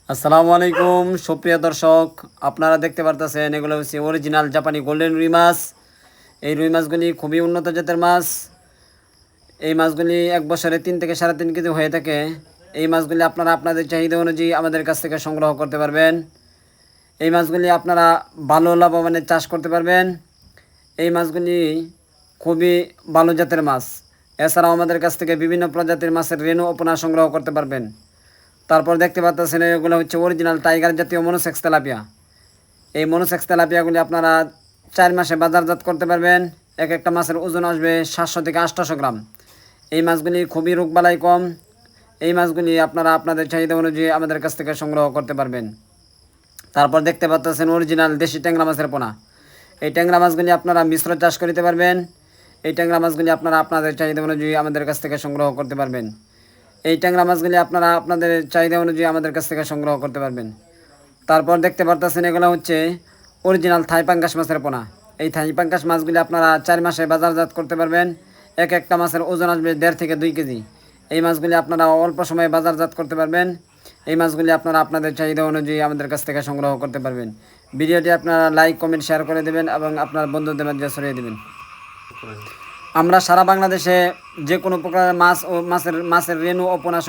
আসসালামু আলাইকুম সুপ্রিয় দর্শক, আপনারা দেখতে পারতেছেন এগুলো হচ্ছে অরিজিনাল জাপানি গোল্ডেন রুই মাছ। এই রুই মাছগুলি খুবই উন্নত জাতের মাছ। এই মাছগুলি এক বছরে 3 থেকে 3.5 কেজি হয়ে থাকে। এই মাছগুলি আপনারা আপনাদের চাহিদা অনুযায়ী আমাদের কাছ থেকে সংগ্রহ করতে পারবেন। এই মাছগুলি আপনারা ভালো লাভবানের চাষ করতে পারবেন। এই মাছগুলি খুবই ভালো জাতের মাছ। এছাড়াও আমাদের কাছ থেকে বিভিন্ন প্রজাতির মাছের রেণু ও পোনা সংগ্রহ করতে পারবেন। তারপর দেখতে পাচ্ছেন এগুলো হচ্ছে অরিজিনাল টাইগার জাতীয় মনোসেক্স তেলাপিয়া। এই মনোসেক্স তেলাপিয়াগুলি আপনারা 4 মাসে বাজারজাত করতে পারবেন। এক একটা মাছের ওজন আসবে 700 থেকে 800 গ্রাম। এই মাছগুলি খুবই রোগবালাই কম। এই মাছগুলি আপনারা আপনাদের চাহিদা অনুযায়ী আমাদের কাছ থেকে সংগ্রহ করতে পারবেন। তারপর দেখতে পাচ্ছেন অরিজিনাল দেশি ট্যাংরা মাছের পোনা। এই ট্যাংরা মাছগুলি আপনারা মিশ্র চাষ করতে পারবেন। এই ট্যাংরা মাছগুলি আপনারা আপনাদের চাহিদা অনুযায়ী আমাদের কাছ থেকে সংগ্রহ করতে পারবেন। এই ট্যাংরা মাছগুলি আপনারা আপনাদের চাহিদা অনুযায়ী আমাদের কাছ থেকে সংগ্রহ করতে পারবেন। তারপর দেখতে পারতেছেন এগুলো হচ্ছে অরিজিনাল থাই পাঙ্গাস মাছের পোনা। এই থাই পাঙ্গাস মাছগুলি আপনারা 4 মাসে বাজারজাত করতে পারবেন। এক একটা মাছের ওজন আসবে 1.5 থেকে 2 কেজি। এই মাছগুলি আপনারা অল্প সময়ে বাজারজাত করতে পারবেন। এই মাছগুলি আপনারা আপনাদের চাহিদা অনুযায়ী আমাদের কাছ থেকে সংগ্রহ করতে পারবেন। ভিডিওটি আপনারা লাইক কমেন্ট শেয়ার করে দেবেন এবং আপনার বন্ধুদের মধ্যে ছড়িয়ে দেবেন। আমরা সারা বাংলাদেশে যে কোনো প্রকার মাছ ও মাছের রেণু ও পোনা